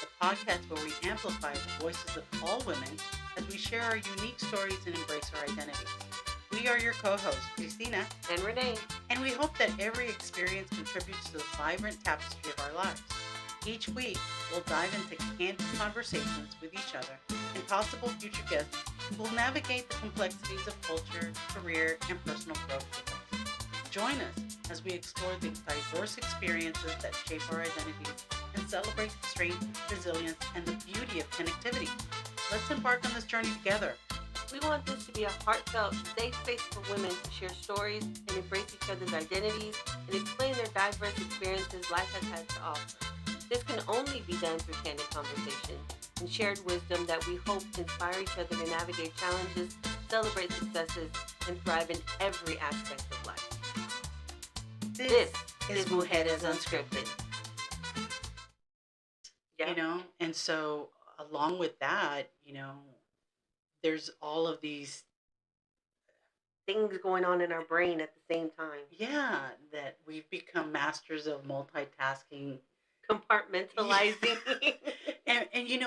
the podcast where we amplify the voices of all women as we share our unique stories and embrace our identities. We are your co-hosts, Christina and Renee. and we hope that every experience contributes to the vibrant tapestry of our lives. Each week, we'll dive into candid conversations with each other and possible future guests who will navigate the complexities of culture, career, and personal growth with us. Join us as we explore the diverse experiences that shape our identities and celebrate the strength, resilience, and the beauty of connectivity. Let's embark on this journey together. We want this to be a heartfelt, safe space for women to share stories and embrace each other's identities and explain their diverse experiences life has had to offer. This can only be done through candid conversation and shared wisdom that we hope inspire each other to navigate challenges, celebrate successes, and thrive in every aspect of life. This is Mujeres Unscripted. Yeah. And so along with that, there's all of these things going on in our brain at the same time. Yeah, that we've become masters of multitasking, compartmentalizing.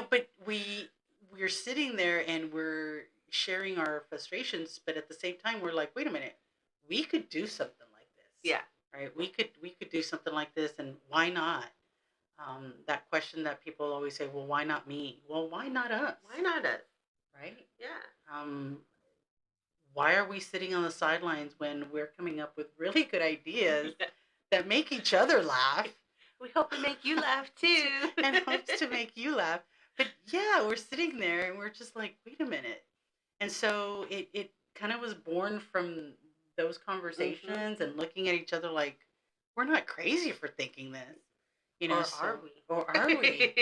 but we're sitting there and we're sharing our frustrations, but at the same time we're like, wait a minute, we could do something like this. Yeah. Right? We could do something like this, and why not? That question that people always say, well, why not me? Well, why not us? Why not us? Right? Yeah. Why are we sitting on the sidelines when we're coming up with really good ideas that make each other laugh? We hope to make you laugh too. And hopes to make you laugh. But yeah, we're sitting there and we're just like, wait a minute. And so it kind of was born from those conversations and looking at each other like, we're not crazy for thinking this. Are we? Or are we?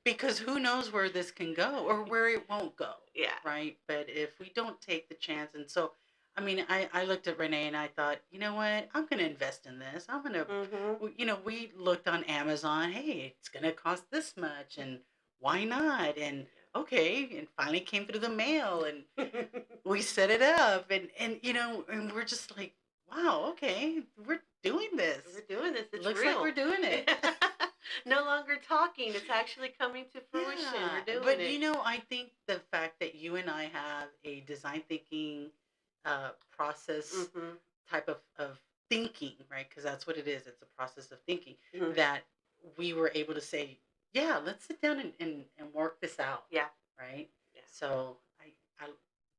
Because who knows where this can go or where it won't go. Yeah. Right? But if we don't take the chance, and so, I looked at Renee and I thought, you know what? I'm going to invest in this. I'm going to, we looked on Amazon. Hey, it's going to cost this much, and why not? And okay, and finally came through the mail, and we set it up, and and we're just like, wow, okay, we're doing this. We're doing this. It looks real. like we're doing it. No longer talking. It's actually coming to fruition. Yeah, we're doing but it. I think the fact that you and I have a design thinking process type of thinking, right? Because that's what it is. It's a process of thinking that we were able to say, yeah, let's sit down and work this out. Yeah. Right? Yeah. So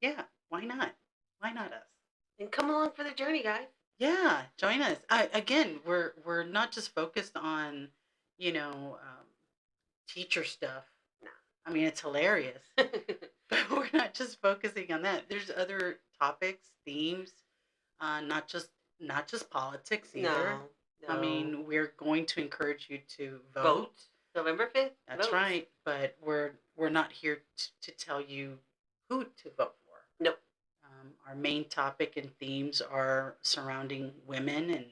yeah, why not? Why not us? And come along for the journey, guys. Yeah, join us. Again, we're not just focused on, teacher stuff. No. It's hilarious. But we're not just focusing on that. There's other topics, themes, not just politics either. No. We're going to encourage you to vote. November 5th. That's vote. right. But we're not here to tell you who to vote for. Nope. Our main topic and themes are surrounding women and,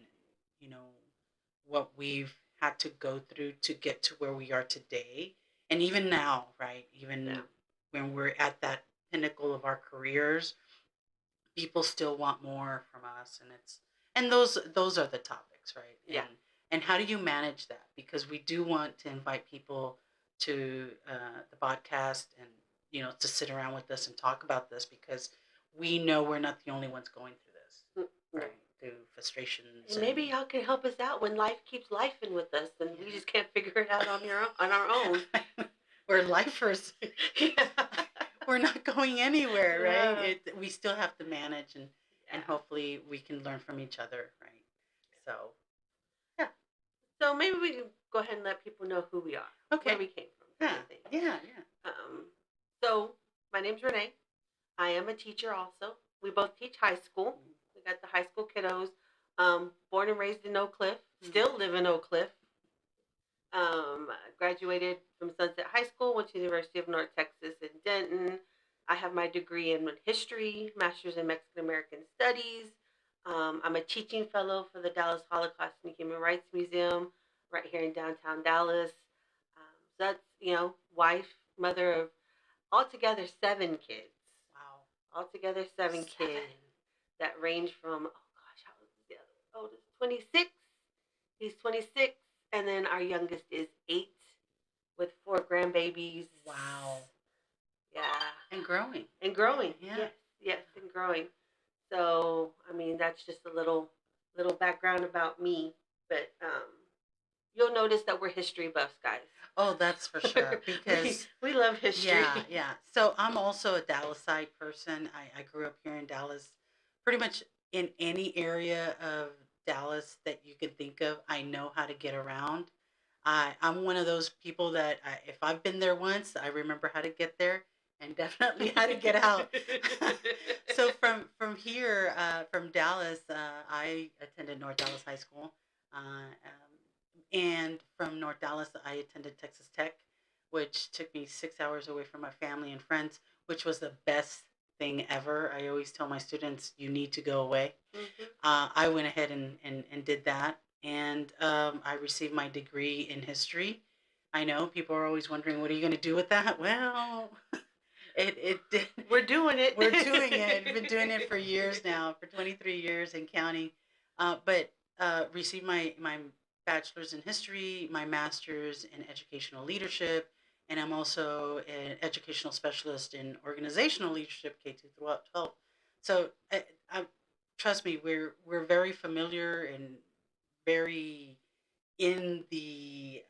what we've had to go through to get to where we are today. And even now, right? Even when we're at that pinnacle of our careers, people still want more from us. And those are the topics, right? Yeah. And how do you manage that? Because we do want to invite people to the podcast and, to sit around with us and talk about this, because we know we're not the only ones going through this, right? Through frustrations. And maybe y'all can help us out when life keeps lifing with us, and we just can't figure it out on our own. We're lifers. We're not going anywhere, right? Yeah. We still have to manage, and hopefully we can learn from each other, right? So, yeah. So maybe we can go ahead and let people know who we are, where we came from. Yeah. So my name's Renee. I am a teacher also. We both teach high school. We got the high school kiddos. Born and raised in Oak Cliff. Still live in Oak Cliff. Graduated from Sunset High School. Went to the University of North Texas in Denton. I have my degree in history, master's in Mexican American Studies. I'm a teaching fellow for the Dallas Holocaust and Human Rights Museum right here in downtown Dallas. So that's, wife, mother of altogether 7 kids. Wow. Altogether 7 kids that range from, how old is the other oldest? 26. He's 26. And then our youngest is 8. with 4 grandbabies. Wow. Yeah. And growing. And growing. Yeah. Yes, and growing. So, I mean, that's just a little background about me. But you'll notice that we're history buffs, guys. Oh, that's for sure. Because we love history. yeah. So I'm also a Dallasite person. I grew up here in Dallas. Pretty much in any area of Dallas that you can think of, I know how to get around. I'm one of those people that if I've been there once, I remember how to get there and definitely how to get out. So from here, from Dallas, I attended North Dallas High School. And from North Dallas, I attended Texas Tech, which took me 6 hours away from my family and friends, which was the best thing ever. I always tell my students, you need to go away. I went ahead and did that. And I received my degree in history. I know people are always wondering, what are you going to do with that? Well, it did. We're doing it. We're doing it. We've been doing it for years now, for 23 years and counting. But received my bachelor's in history, my master's in educational leadership, and I'm also an educational specialist in organizational leadership, K through 12. So trust me, we're very familiar and very in the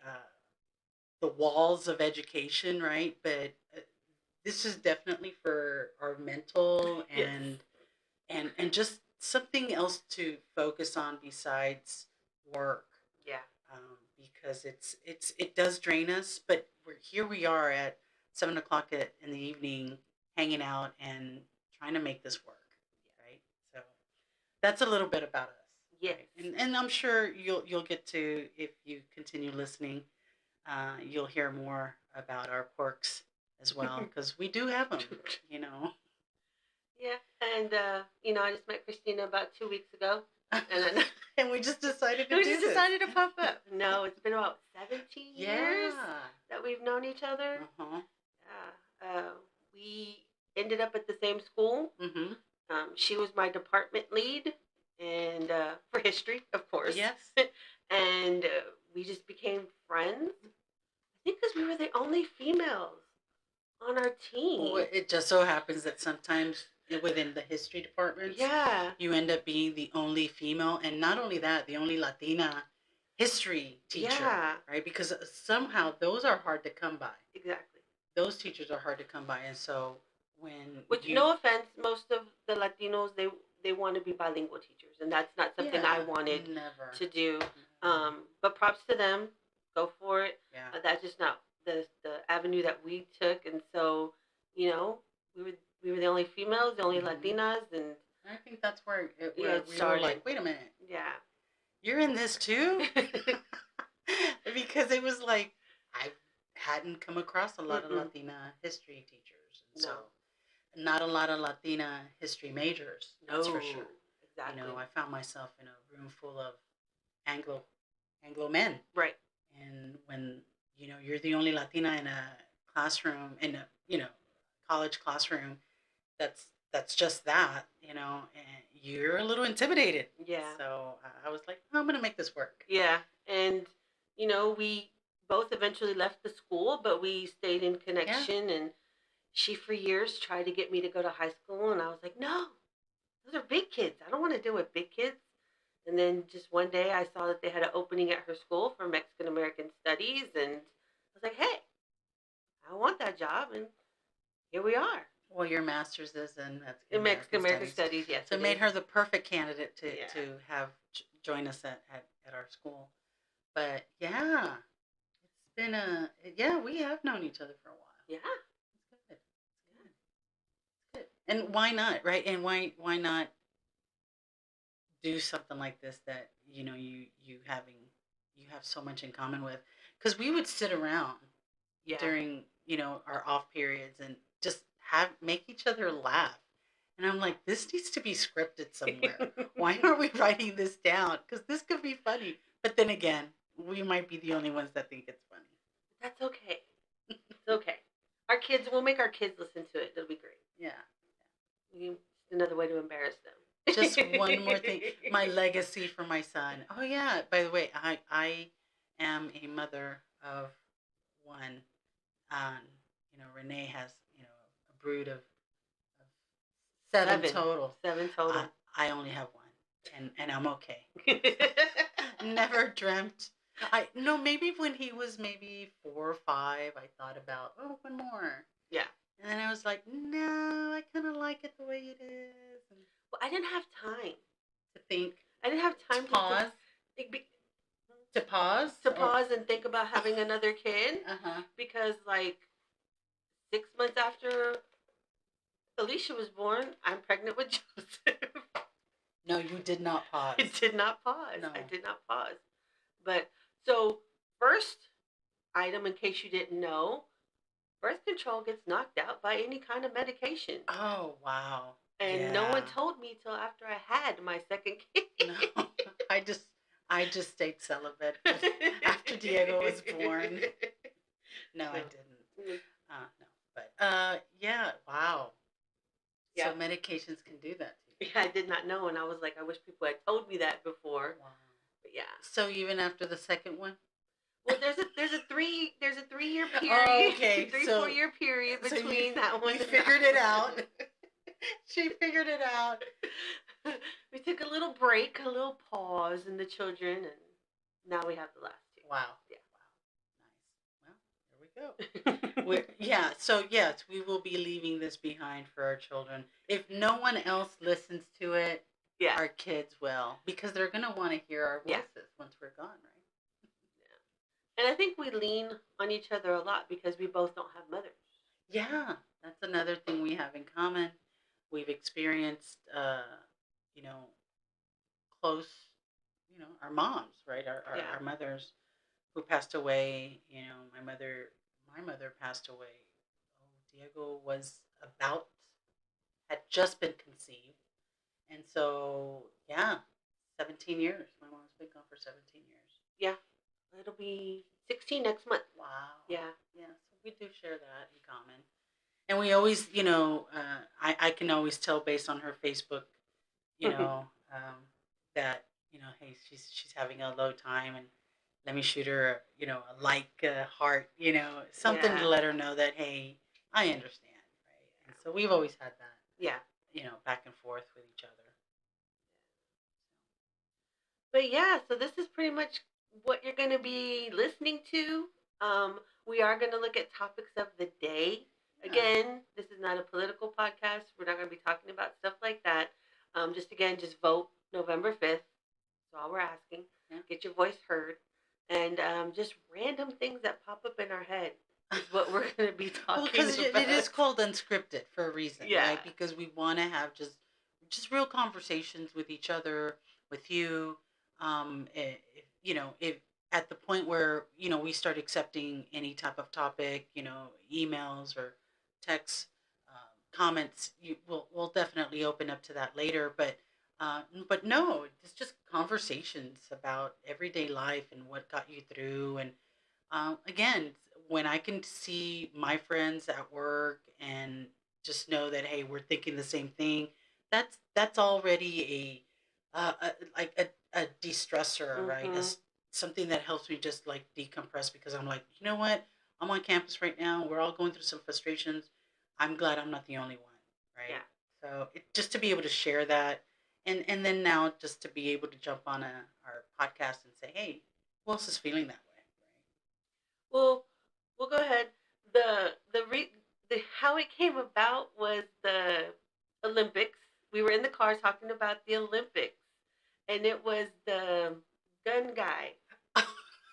walls of education, right? But this is definitely for our mental Yes. and just something else to focus on besides work. Yeah. Because it does drain us, but we are at 7 o'clock in the evening, hanging out and trying to make this work, right? So that's a little bit about us. Yes. Right? And I'm sure you'll get to, if you continue listening, you'll hear more about our quirks as well, because we do have them, you know. Yeah, and I just met Christina about 2 weeks ago, and then And we just decided to we do just this. decided to pop up. No, it's been about 17 years Yeah. that we've known each other. Uh-huh. We ended up at the same school. Mm-hmm. She was my department lead, and for history, of course. Yes. And we just became friends. I think because we were the only females on our team. Well, it just so happens that sometimes within the history departments, Yeah. you end up being the only female, and not only that, the only Latina history teacher, Yeah. right? Because somehow those are hard to come by. Exactly. Those teachers are hard to come by, and so when Which, no offense, most of the Latinos they want to be bilingual teachers, and that's not something I wanted never to do. Never. But props to them, go for it. Yeah. That's just not the avenue that we took, and so we were the only females, the only Latinas, and I think that's where it we were started. like, wait a minute, Yeah. you're in this too? Because it was like I hadn't come across a lot of Latina history teachers, and so not a lot of Latina history majors. That's for sure. Exactly. I found myself in a room full of Anglo men. Right. And when you're the only Latina in a classroom, in a college classroom, that's just that, and you're a little intimidated. Yeah. So I was like, oh, I'm gonna make this work. Yeah, and we both eventually left the school, but we stayed in connection. And she for years tried to get me to go to high school, and I was like, no, those are big kids. I don't want to deal with big kids. And then just one day I saw that they had an opening at her school for Mexican American Studies, and I was like, hey, I want that job, and here we are. Well, your master's is in Mexican American Studies, yes. So it made her the perfect candidate to have join us at our school. But yeah, it's been we have known each other for a while. Yeah. It's good. And why not, right? And why not do something like this that you have so much in common with? Because we would sit around during our off periods and just make each other laugh. And I'm like, this needs to be scripted somewhere. Why aren't we writing this down? Because this could be funny. But then again, we might be the only ones that think it's funny. That's okay. It's okay. We'll make our kids listen to it. It'll be great. Yeah. Another way to embarrass them. Just one more thing. My legacy for my son. Oh, yeah. By the way, I am a mother of one. Um, Renee has, a brood of seven total. Seven total. I only have one, and I'm okay. Never dreamt. Maybe when he was maybe 4 or 5, I thought about, one more. Yeah. And then I was like, no, I kind of like it the way it is. And well, I didn't have time to think. I didn't have time to pause. To pause? To pause and think about having another kid. Uh-huh. Because, 6 months after Alicia was born, I'm pregnant with Joseph. No, you did not pause. I did not pause. No. I did not pause. But, so, first item, in case you didn't know, birth control gets knocked out by any kind of medication. Oh, wow. And no one told me till after I had my second kid. No, I just stayed celibate after Diego was born. No, I didn't. No, but yeah, wow. Yeah. So medications can do that to you. Yeah, I did not know, and I was like, I wish people had told me that before. Wow. But yeah. So even after the second one? Well, there's a 3-year period. Oh, okay. 4-year period between that one. You figured it out. She figured it out. We took a little break, a little pause in the children, and now we have the last 2. Wow. Yeah. Wow. Nice. Well, here we go. So yes, we will be leaving this behind for our children. If no one else listens to it, our kids will, because they're going to want to hear our voices once we're gone, right? Yeah. And I think we lean on each other a lot because we both don't have mothers. Yeah, that's another thing we have in common. We've experienced, close, our moms, right? Our mothers who passed away. My mother passed away. Diego had just been conceived. And so, 17 years. My mom's been gone for 17 years. Yeah. It'll be 16 next month. Wow. Yeah. Yeah. So we do share that in common. And we always, I can always tell based on her Facebook, that, hey, she's having a low time, and let me shoot her, a heart, something to let her know that, hey, I understand, right? And so we've always had that. Yeah. Back and forth with each other. But yeah, so this is pretty much what you're going to be listening to. We are going to look at topics of the day. Again, this is not a political podcast. We're not going to be talking about stuff like that. Just vote November 5th. That's all we're asking. Yeah. Get your voice heard. And just random things that pop up in our head is what we're going to be talking about. Because it is called Unscripted for a reason, right? Because we want to have just real conversations with each other, with you. If at the point where, we start accepting any type of topic, emails or texts, comments, we'll definitely open up to that later. But no, it's just conversations about everyday life and what got you through. And again, when I can see my friends at work and just know that, hey, we're thinking the same thing, that's already a de-stressor, right? Something that helps me just like decompress, because I'm like, you know what? I'm on campus right now. We're all going through some frustrations. I'm glad I'm not the only one, right? Yeah. So just to be able to share that, and then now just to be able to jump on our podcast and say, hey, who else is feeling that way, right? Well, we'll go ahead. The how it came about was the Olympics. We were in the car talking about the Olympics, and it was the gun guy.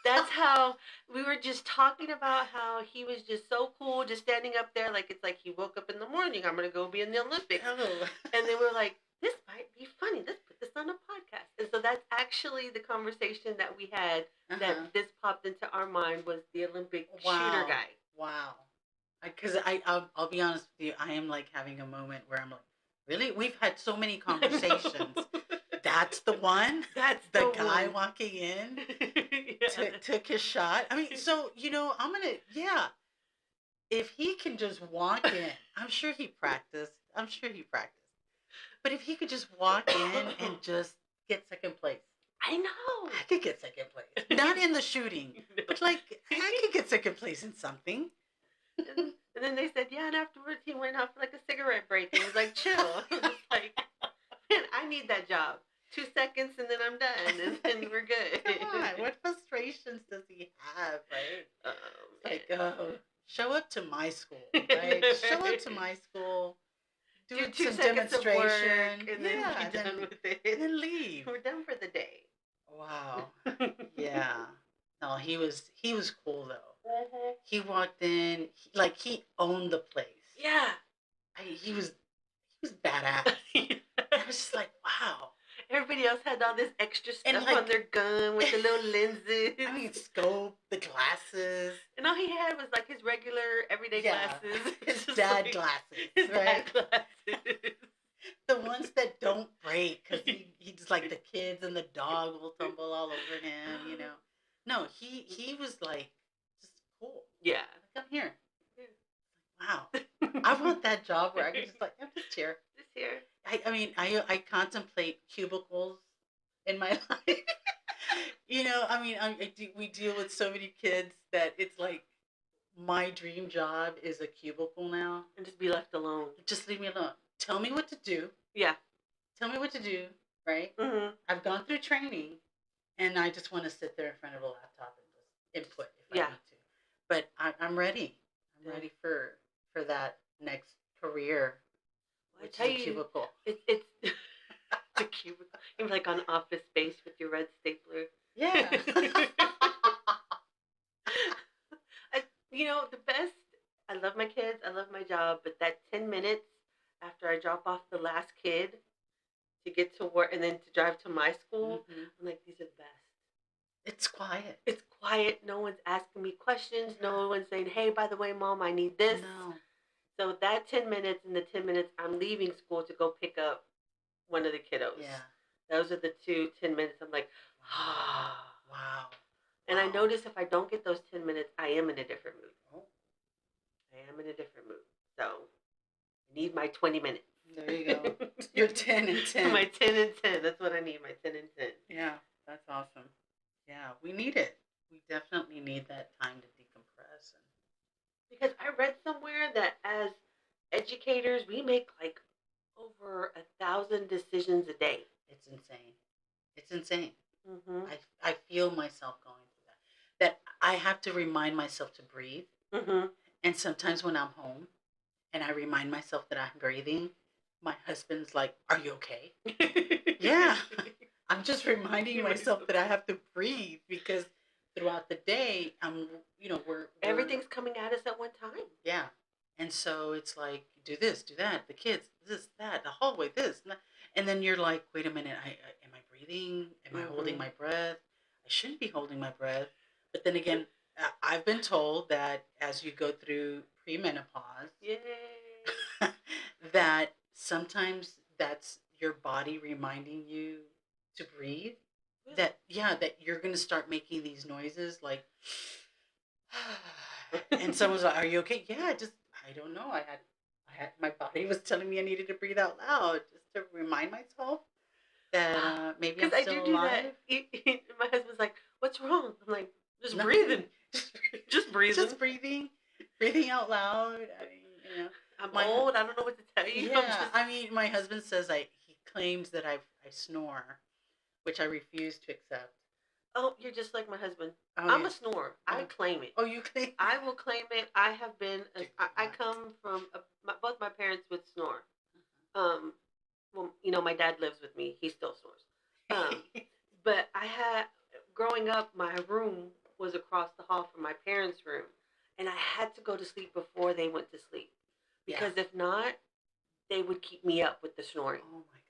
That's how we were just talking about how he was just so cool, just standing up there it's like he woke up in the morning. I'm going to go be in the Olympics. Oh. And then we were like, this might be funny. Let's put this on a podcast. And so that's actually the conversation that we had, that this popped into our mind, was the Olympic shooter guy. Wow. Because I'll be honest with you, I am like having a moment where I'm like, really? We've had so many conversations. That's the one? That's the guy walking in took his shot. I mean, so, I'm going to, if he can just walk in, I'm sure he practiced. But if he could just walk in and just get second place. I know. I could get second place. Not in the shooting, but I could get get second place in something. And then they said, yeah, and afterwards he went out for like a cigarette break and was like, chill. I was like, man, I need that job. 2 seconds and then I'm done and then we're good. Come on, what frustrations does he have, right? Like, show up to my school, right? Show up to my school, do 2 some seconds of work, demonstration, and then be done with it. and then leave. We're done for the day. Wow. Yeah. No, he was cool though. He walked in like he owned the place. Yeah. He was badass. I was just like, wow. Everybody else had all this extra stuff like, on their gun with the little lenses. I mean, scope, the glasses. And all he had was like his regular everyday glasses. His dad glasses. His right? dad glasses. The ones that don't break because he just like the kids and the dog will tumble all over him, you know. No, he was like just cool. Yeah. Like, I'm here. Wow. I want that job where I can just like, I'm just here. Just here. I mean, I contemplate cubicles in my life. You know, I mean, we deal with so many kids that it's like my dream job is a cubicle now. And just be left alone. Just leave me alone. Tell me what to do. Yeah. Tell me what to do, right? Mm-hmm. I've gone through training, and I just want to sit there in front of a laptop and just input if I need to. But I'm ready. I'm ready for that next career. Well, I tell you, cubicle. It's a cubicle. You're like on Office Space with your red stapler. Yeah. You know, the best, I love my kids, I love my job, but that 10 minutes after I drop off the last kid to get to work and then to drive to my school, I'm like, these are the best. It's quiet. It's quiet. No one's asking me questions. No one's saying, hey, by the way, Mom, I need this. No. So that 10 minutes and the 10 minutes I'm leaving school to go pick up one of the kiddos. Yeah. Those are the 10 minutes. I'm like, wow. And I notice if I don't get those 10 minutes, I am in a different mood. Oh. I am in a different mood. So I need my 20 minutes. There you go. Your 10 and 10. My 10 and 10. That's what I need, my 10 and 10. Yeah, that's awesome. Yeah, we need it. We definitely need that time to decompress. Because I read somewhere that as educators, we make like over 1,000 decisions a day. It's insane. It's insane. Mm-hmm. I feel myself going through that. That I have to remind myself to breathe. Mm-hmm. And sometimes when I'm home and I remind myself that I'm breathing, my husband's like, "Are you okay?" Yeah. I'm just reminding myself that I have to breathe because throughout the day, we're everything's coming at us at one time. Yeah. And so it's like, do this, do that, the kids, this, that, the hallway, this. And then you're like, wait a minute, am I breathing? Am I holding my breath? I shouldn't be holding my breath. But then again, I've been told that as you go through premenopause, Yay. that sometimes that's your body reminding you to breathe. That you're going to start making these noises like, and someone's like, "Are you okay?" Yeah, I don't know. I had my body was telling me I needed to breathe out loud just to remind myself that maybe I'm still alive. That. My husband's like, "What's wrong?" I'm like, "Just breathing, just breathing, just breathing out loud." I mean, I'm old. I don't know what to tell you. Yeah, I mean, my husband says he claims that I snore, which I refuse to accept. Oh, you're just like my husband. Oh, I'm a snorer. I claim it. Oh, you claim? I will claim it. I have been. I come from both my parents would snore. Well, my dad lives with me. He still snores. But growing up, my room was across the hall from my parents' room, and I had to go to sleep before they went to sleep because if not, they would keep me up with the snoring. Oh my God.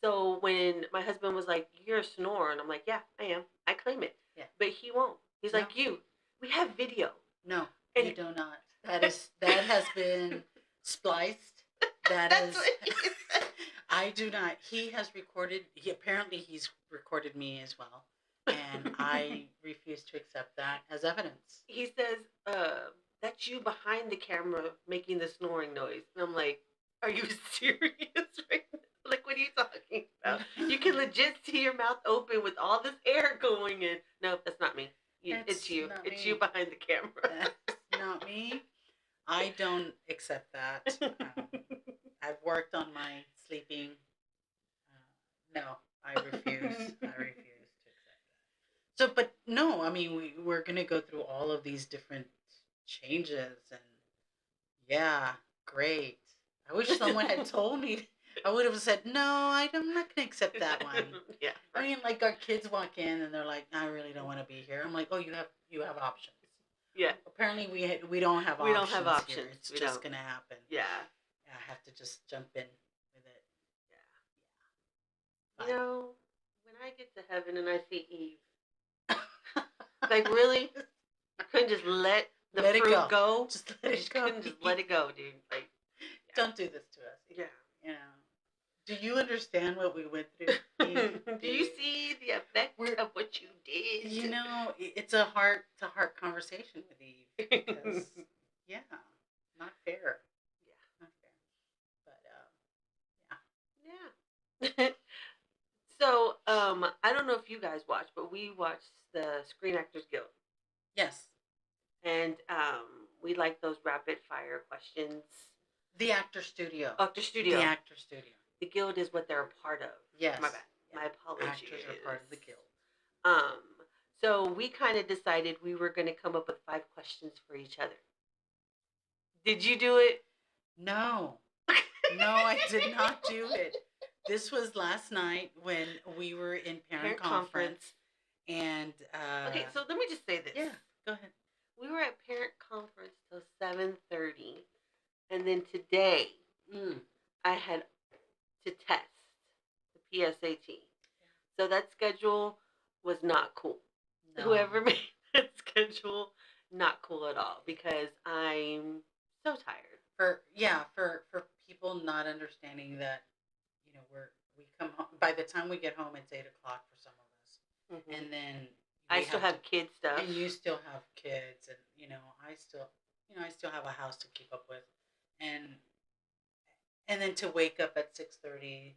So when my husband was like, "You're a snorer," and I'm like, "Yeah, I am. I claim it." Yeah. But he won't. He's like, we have video. No, you do not. That has been spliced. That's what he said. I do not. He has recorded. He's recorded me as well, and I refuse to accept that as evidence. He says, "That's you behind the camera making the snoring noise," and I'm like, "Are you serious right now? Like, what are you talking about? You can legit see your mouth open with all this air going in." No, that's not me. It's you. Not It's me. you behind the camera. That's not me. I don't accept that. I've worked on my sleeping. No, I refuse. I refuse to accept that. So, but no, I mean, we're going to go through all of these different changes. And yeah, great. I wish someone had told me. I would have said, no, I'm not going to accept that one. Yeah. I mean, like our kids walk in and they're like, I really don't want to be here. I'm like, oh, you have options. Yeah. Apparently, we don't have We options. don't have options. Here. It's We just don't. gonna happen. Yeah. I have to just jump in with it. Yeah. You know, when I get to heaven and I see Eve, like really, you couldn't just let the fruit go. Just let it go. Couldn't just let it go, dude. Like, yeah. Don't do this to us. Yeah. You know. Do you understand what we went through? Do you see the effect of what you did? You know, it's a heart-to-heart conversation with Eve because, yeah, not fair. Yeah, not fair. But yeah. So, I don't know if you guys watched, but we watched the Screen Actors Guild. Yes. And we like those rapid fire questions. The Actor Studio. Actor Studio. The Actor Studio. The Guild is what they're a part of. Yes. My bad. Yeah. My apologies. Actors are part of the Guild. So we kind of decided we were going to come up with 5 questions for each other. Did you do it? No. No, I did not do it. This was last night when we were in parent conference. And okay, so let me just say this. Yeah, go ahead. We were at parent conference till 7:30, and then today I had to test the PSAT. Yeah. So that schedule was not cool. No. Whoever made that schedule, not cool at all because I'm so tired. For people not understanding that, you know, we come home by the time we get home it's 8:00 for some of us, and then I still have kid stuff, and you still have kids, and I still have a house to keep up with, and then to wake up at 6:30,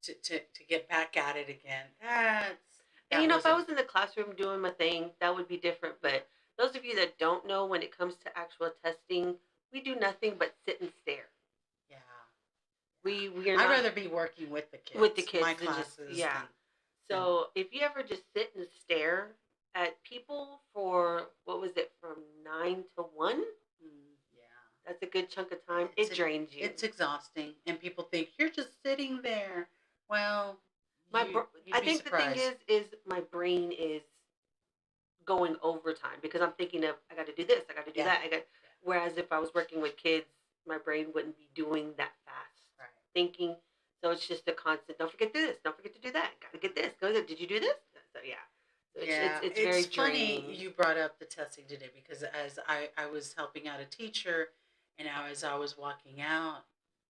to get back at it again. And if I was in the classroom doing my thing, that would be different. But those of you that don't know, when it comes to actual testing, we do nothing but sit and stare. Yeah. We are. I'd rather be working with the kids. My classes. So if you ever just sit and stare at people for from 9 to 1? That's a good chunk of time. It drains you. It's exhausting, and people think you're just sitting there. Well, I think the thing is my brain is going overtime because I'm thinking of I got to do this, I got to do that. Whereas if I was working with kids, my brain wouldn't be doing that fast thinking. So it's just a constant. Don't forget to do this. Don't forget to do that. Got to get this. Go there. Did you do this? So yeah. So it's very draining. Funny you brought up the testing today because as I was helping out a teacher, and as I was walking out,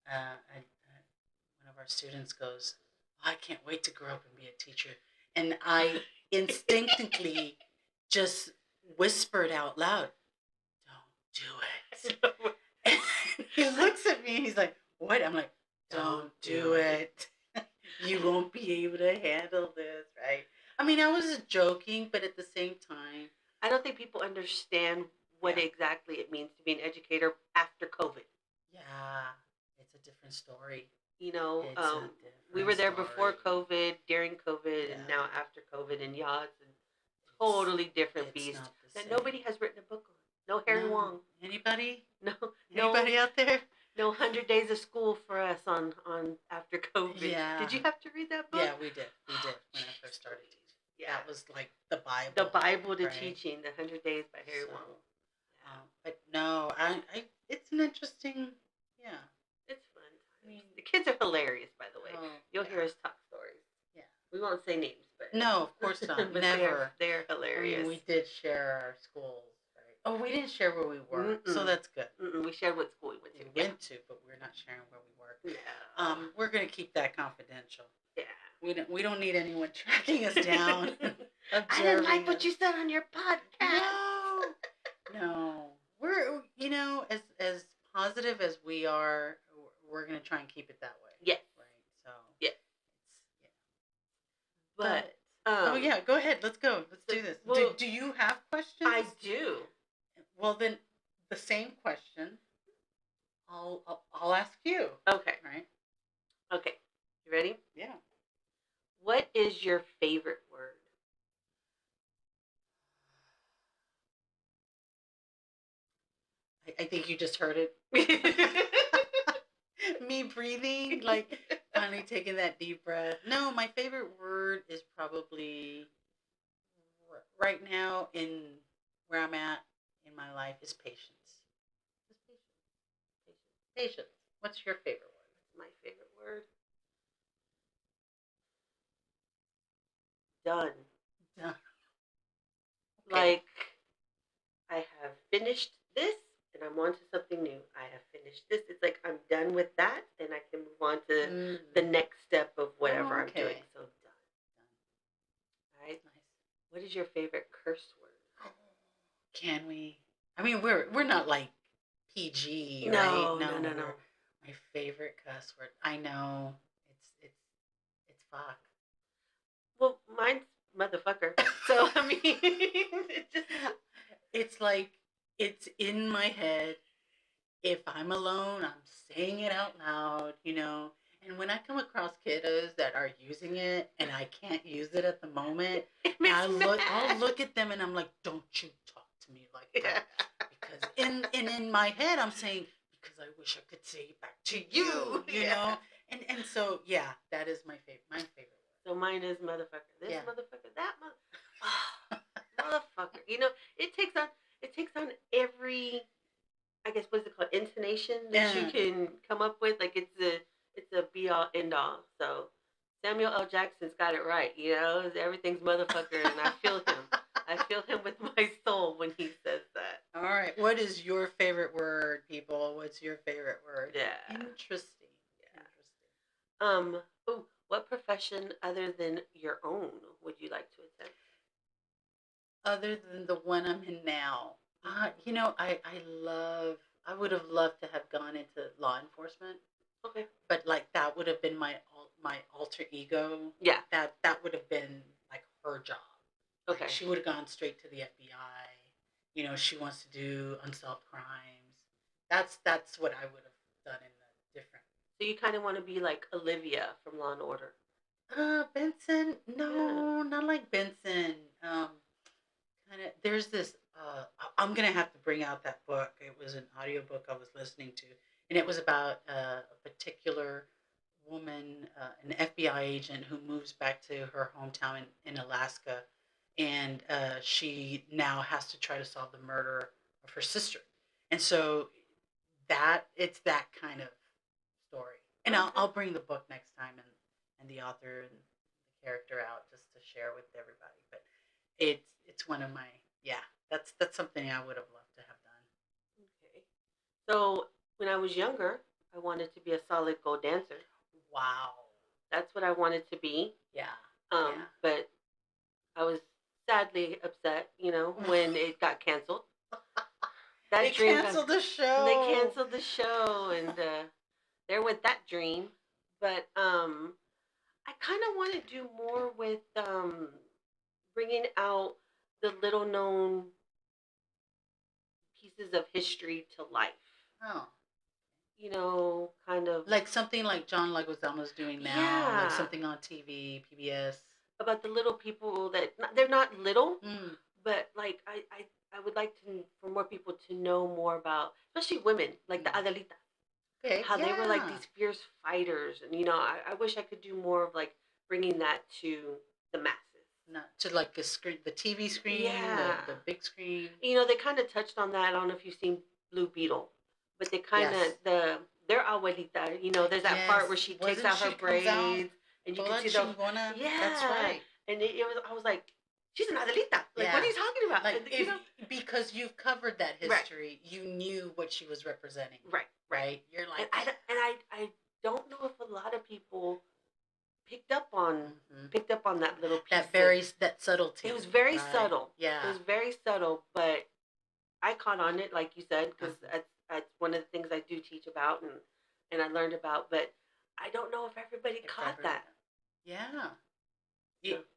one of our students goes, I can't wait to grow up and be a teacher. And I instinctively just whispered out loud, don't do it. And he looks at me and he's like, what? I'm like, don't do it. You won't be able to handle this, right? I mean, I was joking, but at the same time, I don't think people understand what exactly it means to be an educator after COVID. Yeah, it's a different story. We were there before COVID, during COVID, and now after COVID, and it's a totally different beast that nobody has written a book on. No Harry Wong. Anybody? No. Anybody out there? No 100 Days of School for us on after COVID. Yeah. Did you have to read that book? Yeah, we did. We did when I first started teaching. Yeah. That was like the Bible. The Bible to teaching, the 100 Days by Harry Wong. But no, it's an interesting, It's fun. I mean, the kids are hilarious, by the way. You'll hear us talk stories. Yeah. We won't say names, but. No, of course not. Never. They're hilarious. I mean, we did share our schools, right? Oh, we didn't share where we were, so that's good. We shared what school we went to. But we're not sharing where we were. Yeah. We're going to keep that confidential. Yeah. We don't need anyone tracking us down. I didn't like what you said on your podcast. No. We're, as positive as we are, we're going to try and keep it that way. Yes. Right. So. Yes. But Oh yeah, go ahead. Let's go. Let's do this. Well, do you have questions? I do. Well, then the same question I'll ask you. Okay. Right? Okay. You ready? Yeah. What is your favorite word? I think you just heard it. Me breathing, like finally taking that deep breath. No, my favorite word is probably right now in where I'm at in my life is patience. Just patience. Patience. What's your favorite word? My favorite word? Done. Done. Okay. Like, I have finished this and I'm on to something new. I have finished this. It's like I'm done with that and I can move on to the next step of whatever I'm doing. So done. All right. Nice. What is your favorite curse word? Can we? I mean, we're not like PG, No, right? no. My favorite cuss word. I know it's fuck. Well, mine's motherfucker. So I mean, it's like it's in my head. If I'm alone, I'm saying it out loud, And when I come across kiddos that are using it and I can't use it at the moment, I'll look at them and I'm like, "Don't you talk to me like that?" Because in my head I'm saying, "Because I wish I could say it back to you," you know. And so yeah, that is my favorite word. So mine is motherfucker. This motherfucker, that motherfucker. It takes on every, I guess, what's it called, intonation that you can come up with. Like it's a be all end all. So Samuel L. Jackson's got it right. Everything's motherfucker, and I feel him. I feel him with my soul when he says that. All right. What is your favorite word, people? What's your favorite word? Yeah. Interesting. Yeah. Interesting. What profession other than your own would you like to attempt? Other than the one I'm in now, I would have loved to have gone into law enforcement. Okay. But like that would have been my alter ego. Yeah. That would have been like her job. Okay. Like, she would have gone straight to the FBI. She wants to do unsolved crimes. That's what I would have done in the different. So you kind of want to be like Olivia from Law and Order. Benson? No, not like Benson. Kind of. There's this. I'm gonna have to bring out that book. It was an audiobook I was listening to, and it was about a particular woman, an FBI agent who moves back to her hometown in Alaska, and she now has to try to solve the murder of her sister, and so it's that kind of story. And I'll bring the book next time and the author and the character out just to share with everybody. But it's one of my that's something I would have loved to have done. Okay. So when I was younger, I wanted to be a solid gold dancer. Wow. That's what I wanted to be. Yeah. But I was sadly upset, when it got canceled. They canceled the show. They canceled the show, and there went that dream. But I kind of want to do more with bringing out the little known pieces of history to life. Oh. Kind of like something like John Leguizamo's doing now. Yeah. Like something on TV, PBS. About the little people that they're not little, but like I would like for more people to know more about, especially women, like the Adelita. Okay. How they were like these fierce fighters, and I wish I could do more of like bringing that to the masses. Not to like the screen, the TV screen, the big screen. They kind of touched on that. I don't know if you've seen Blue Beetle, but they kind of their abuelita. There's that part where she takes out her braids, and you can see the that's right. And I was like, she's an Adelita. Like, what are you talking about? Like, because you've covered that history, you knew what she was representing. Right. You're like, I don't know if a lot of people picked up on that little piece. That subtlety. It was very subtle. Yeah. It was very subtle, but I caught on it, like you said, because that's one of the things I do teach about and I learned about. But I don't know if everybody caught that. Yeah.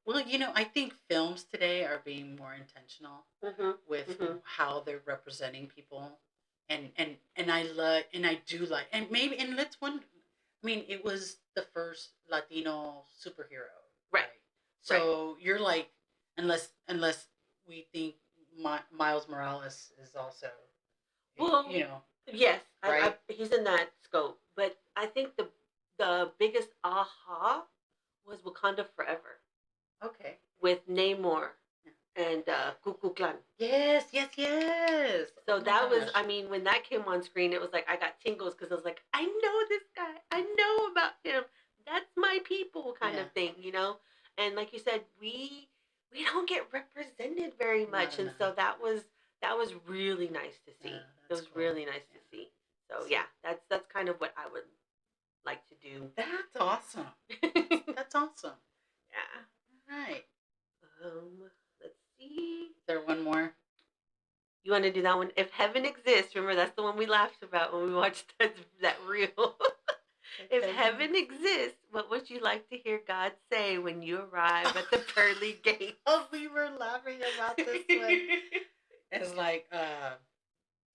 Well, I think films today are being more intentional Mhm. with Mhm. how they're representing people, and I love, and I do like, and maybe, and let's one. I mean, it was the first Latino superhero, Right. right? Right. So you're like, unless we think Miles Morales is also, Well, yes, right? he's in that scope, but I think the biggest aha was Wakanda Forever Okay. with Namor and Ku Clan. Yes, yes, yes. So Oh my that was, gosh. I mean, when that came on screen, it was like I got tingles because I was like, I know this guy, I know about him. That's my people, kind Yeah. of thing, you know. And like you said, we don't get represented very much, Not and enough. so that was really nice to see. Yeah, It was that's cool. really nice to see. So yeah, that's kind of what I would like to do. That's awesome. Yeah. That's awesome. All right. Let's see. Is there one more? You want to do that one? If heaven exists, remember that's the one we laughed about when we watched that reel. If heaven exists, what would you like to hear God say when you arrive at the pearly gate? Oh, we were laughing about this one. It's like,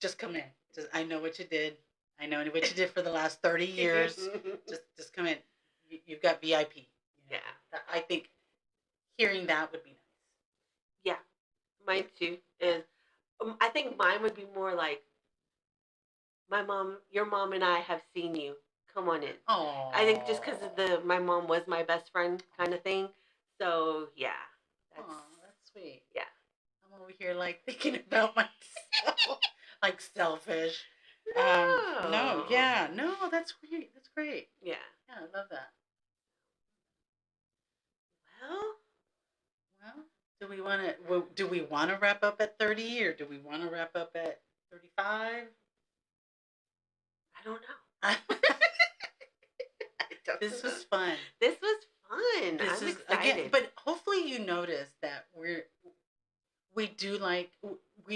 just come in. I know what you did. I know what you did for the last 30 years. just come in. You've got VIP. Yeah. I think hearing that would be nice. Yeah, mine too. Is I think mine would be more like, your mom and I have seen you. Come on in. Oh. I think just because my mom was my best friend kind of thing. So yeah. That's sweet. Yeah. I'm over here like thinking about myself, like selfish. No. No, that's great. That's great. Yeah. Yeah, I love that. Well, do we want to wrap up at 30 or do we want to wrap up at 35? I don't know. This was fun. This was fun. I'm excited. Again, but hopefully you notice that we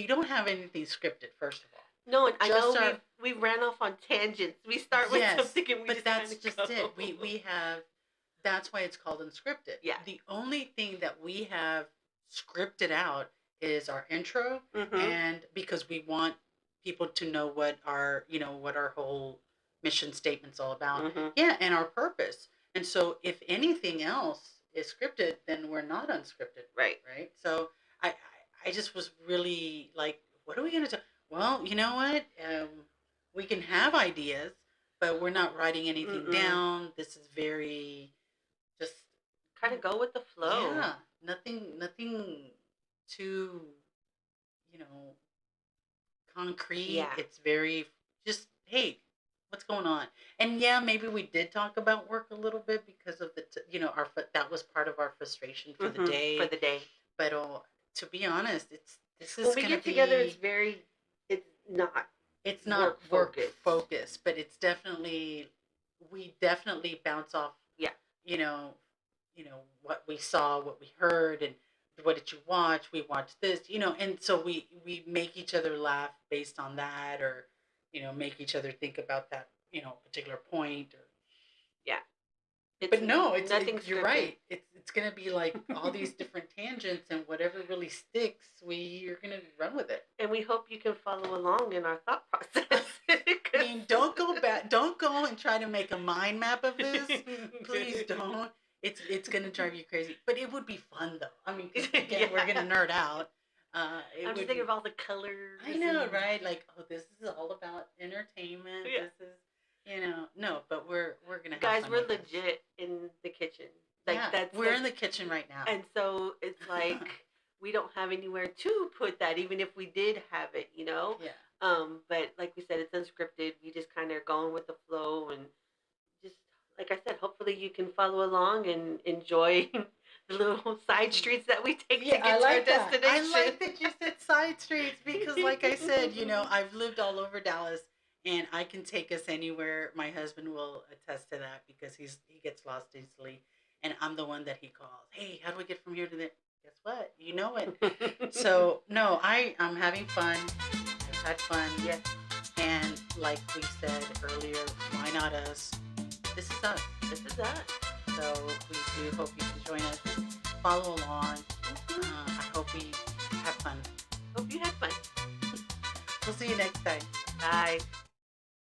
don't have anything scripted, first of all. No, and I know we ran off on tangents. We start with something and we but that's just it. We have, that's why it's called unscripted. Yeah. The only thing that we have scripted out is our intro, and because we want people to know what our whole mission statement's all about. Yeah, and our purpose. And so if anything else is scripted, then we're not unscripted. Right. Right. So I just was really like, what are we gonna do? Well, you know what? We can have ideas, but we're not writing anything down. This is very just kind of go with the flow. Yeah, nothing too, concrete. Yeah. It's very just, hey, what's going on? And yeah, maybe we did talk about work a little bit because of that was part of our frustration for the day. But to be honest, when we get together, it's not work focused, but it's definitely, we definitely bounce off. Yeah. What we saw, what we heard, and what did you watch? We watched this, and so we make each other laugh based on that, or make each other think about that particular point, or yeah. But no, you're right. It's gonna be like all these different tangents, and whatever really sticks, you're gonna run with it. And we hope you can follow along in our thought process. I mean, don't go and try to make a mind map of this. Please don't. It's gonna drive you crazy. But it would be fun though. I mean, 'cause again, we're gonna nerd out. I'm just thinking of all the colors. I know, right? Like, this is all about entertainment. Yeah. This is. No, but we're gonna have guys. Fun We're with legit in the kitchen. We're in the kitchen right now, and so it's like we don't have anywhere to put that, even if we did have it, Yeah. But like we said, it's unscripted. We just kind of going with the flow, and just like I said, hopefully you can follow along and enjoy the little side streets that we take to get to our destination. I like that you said side streets because, like I said, I've lived all over Dallas. And I can take us anywhere. My husband will attest to that because he gets lost easily. And I'm the one that he calls. Hey, how do we get from here to there? Guess what? You know it. So, no, I'm having fun. I've had fun. Yes. And like we said earlier, why not us? This is us. This is us. So we do hope you can join us. follow along. Mhm. I hope we have fun. Hope you had fun. We'll see you next time. Bye.